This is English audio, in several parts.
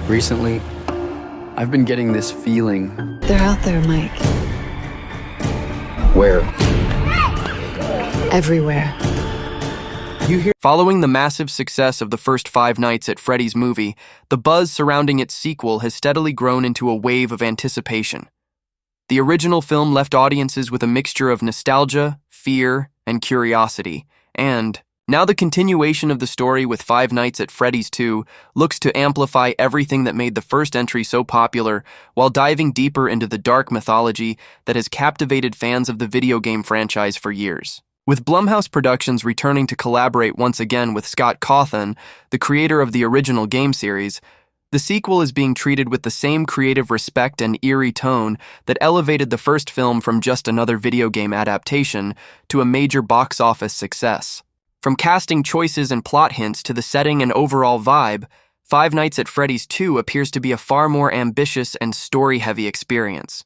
Recently, I've been getting this feeling. They're out there, Mike. Where? Everywhere. Following the massive success of the first Five Nights at Freddy's movie, the buzz surrounding its sequel has steadily grown into a wave of anticipation. The original film left audiences with a mixture of nostalgia, fear, and curiosity, and now the continuation of the story with Five Nights at Freddy's 2 looks to amplify everything that made the first entry so popular while diving deeper into the dark mythology that has captivated fans of the video game franchise for years. With Blumhouse Productions returning to collaborate once again with Scott Cawthon, the creator of the original game series, the sequel is being treated with the same creative respect and eerie tone that elevated the first film from just another video game adaptation to a major box office success. From casting choices and plot hints to the setting and overall vibe, Five Nights at Freddy's 2 appears to be a far more ambitious and story-heavy experience.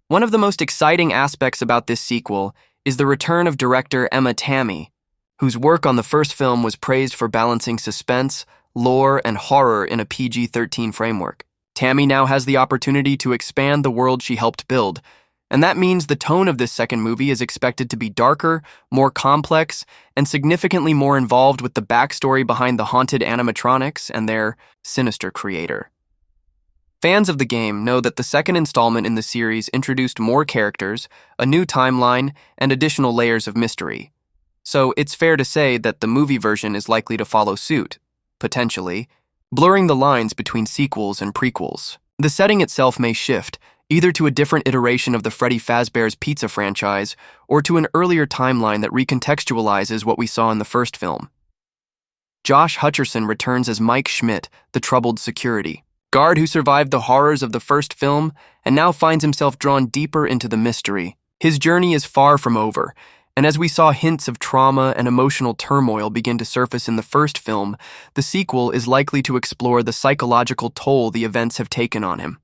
One of the most exciting aspects about this sequel is the return of director Emma Tammi, whose work on the first film was praised for balancing suspense, lore, and horror in a PG-13 framework. Tammi now has the opportunity to expand the world she helped build, and that means the tone of this second movie is expected to be darker, more complex, and significantly more involved with the backstory behind the haunted animatronics and their sinister creator. Fans of the game know that the second installment in the series introduced more characters, a new timeline, and additional layers of mystery. So it's fair to say that the movie version is likely to follow suit, potentially, blurring the lines between sequels and prequels. The setting itself may shift, either to a different iteration of the Freddy Fazbear's Pizza franchise or to an earlier timeline that recontextualizes what we saw in the first film. Josh Hutcherson returns as Mike Schmidt, the troubled security guard who survived the horrors of the first film and now finds himself drawn deeper into the mystery. His journey is far from over, and as we saw hints of trauma and emotional turmoil begin to surface in the first film, the sequel is likely to explore the psychological toll the events have taken on him.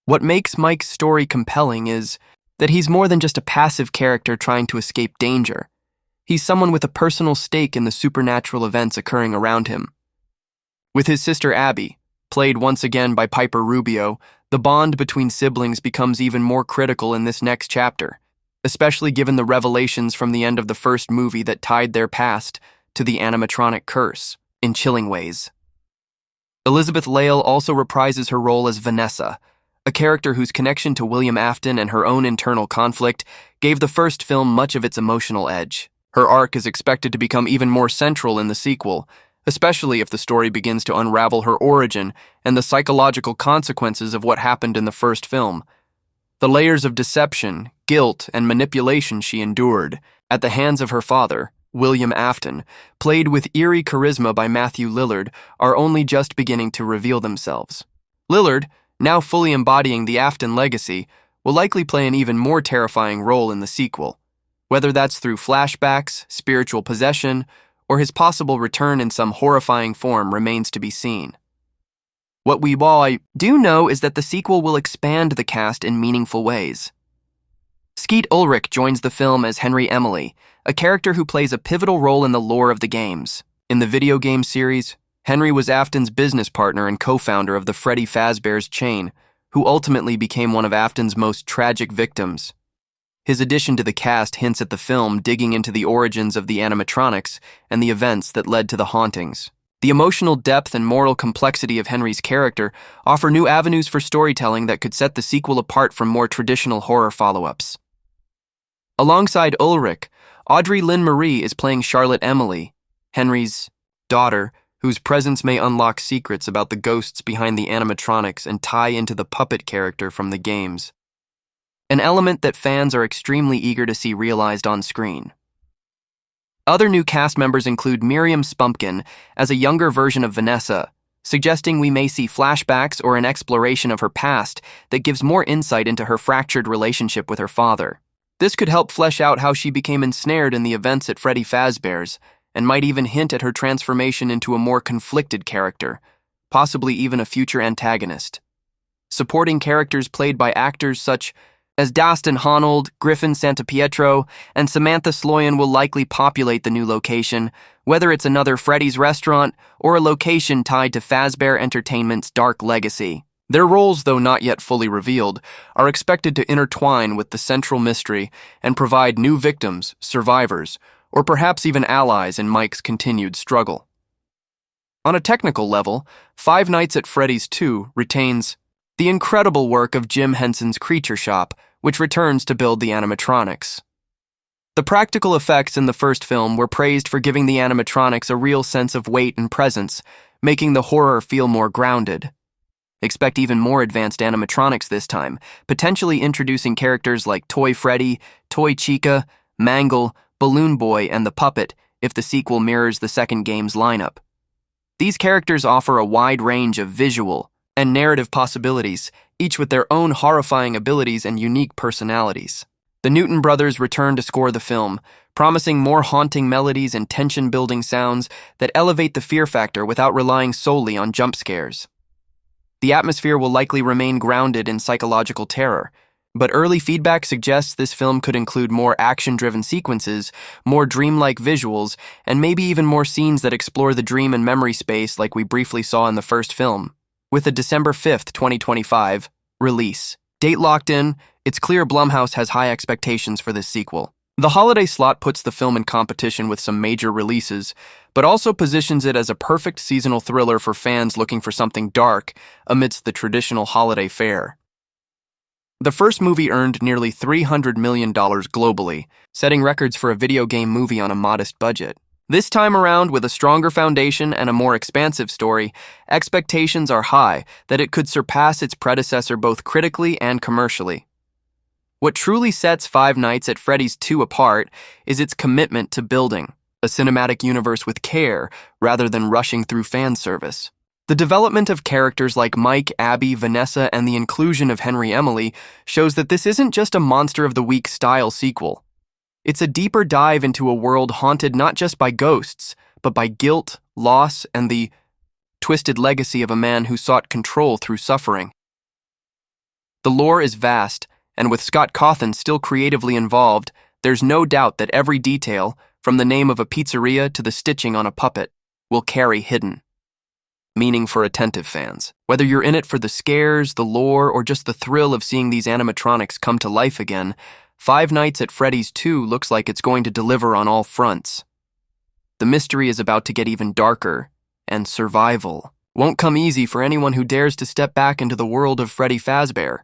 What makes Mike's story compelling is that he's more than just a passive character trying to escape danger. He's someone with a personal stake in the supernatural events occurring around him. With his sister Abby, played once again by Piper Rubio, the bond between siblings becomes even more critical in this next chapter, especially given the revelations from the end of the first movie that tied their past to the animatronic curse in chilling ways. Elizabeth Lail also reprises her role as Vanessa, a character whose connection to William Afton and her own internal conflict gave the first film much of its emotional edge. Her arc is expected to become even more central in the sequel, especially if the story begins to unravel her origin and the psychological consequences of what happened in the first film. The layers of deception, guilt, and manipulation she endured at the hands of her father, William Afton, played with eerie charisma by Matthew Lillard, are only just beginning to reveal themselves. Lillard, now fully embodying the Afton legacy, will likely play an even more terrifying role in the sequel, whether that's through flashbacks, spiritual possession, or his possible return in some horrifying form remains to be seen. What we all do know is that the sequel will expand the cast in meaningful ways. Skeet Ulrich joins the film as Henry Emily, a character who plays a pivotal role in the lore of the games. In the video game series, Henry was Afton's business partner and co-founder of the Freddy Fazbear's chain, who ultimately became one of Afton's most tragic victims. His addition to the cast hints at the film digging into the origins of the animatronics and the events that led to the hauntings. The emotional depth and moral complexity of Henry's character offer new avenues for storytelling that could set the sequel apart from more traditional horror follow-ups. Alongside Ulrich, Audrey Lynn-Marie is playing Charlotte Emily, Henry's daughter, whose presence may unlock secrets about the ghosts behind the animatronics and tie into the puppet character from the games, an element that fans are extremely eager to see realized on screen. Other new cast members include Miriam Spunkin as a younger version of Vanessa, suggesting we may see flashbacks or an exploration of her past that gives more insight into her fractured relationship with her father. This could help flesh out how she became ensnared in the events at Freddy Fazbear's, and might even hint at her transformation into a more conflicted character, possibly even a future antagonist. Supporting characters played by actors such As Dastin Honnold, Griffin Santapietro, and Samantha Sloyan will likely populate the new location, whether it's another Freddy's restaurant or a location tied to Fazbear Entertainment's dark legacy. Their roles, though not yet fully revealed, are expected to intertwine with the central mystery and provide new victims, survivors, or perhaps even allies in Mike's continued struggle. On a technical level, Five Nights at Freddy's 2 retains the incredible work of Jim Henson's Creature Shop, which returns to build the animatronics. The practical effects in the first film were praised for giving the animatronics a real sense of weight and presence, making the horror feel more grounded. Expect even more advanced animatronics this time, potentially introducing characters like Toy Freddy, Toy Chica, Mangle, Balloon Boy, and the Puppet if the sequel mirrors the second game's lineup. These characters offer a wide range of visual and narrative possibilities, each with their own horrifying abilities and unique personalities. The Newton brothers return to score the film, promising more haunting melodies and tension-building sounds that elevate the fear factor without relying solely on jump scares. The atmosphere will likely remain grounded in psychological terror, but early feedback suggests this film could include more action-driven sequences, more dreamlike visuals, and maybe even more scenes that explore the dream and memory space like we briefly saw in the first film. With a December 5th, 2025, release date locked in, it's clear Blumhouse has high expectations for this sequel. The holiday slot puts the film in competition with some major releases, but also positions it as a perfect seasonal thriller for fans looking for something dark amidst the traditional holiday fare. The first movie earned nearly $300 million globally, setting records for a video game movie on a modest budget. This time around, with a stronger foundation and a more expansive story, expectations are high that it could surpass its predecessor both critically and commercially. What truly sets Five Nights at Freddy's 2 apart is its commitment to building a cinematic universe with care rather than rushing through fan service. The development of characters like Mike, Abby, Vanessa, and the inclusion of Henry Emily shows that this isn't just a Monster of the Week style sequel. It's a deeper dive into a world haunted not just by ghosts, but by guilt, loss, and the twisted legacy of a man who sought control through suffering. The lore is vast, and with Scott Cawthon still creatively involved, there's no doubt that every detail, from the name of a pizzeria to the stitching on a puppet, will carry hidden meaning for attentive fans. Whether you're in it for the scares, the lore, or just the thrill of seeing these animatronics come to life again, Five Nights at Freddy's 2 looks like it's going to deliver on all fronts. The mystery is about to get even darker, and survival won't come easy for anyone who dares to step back into the world of Freddy Fazbear.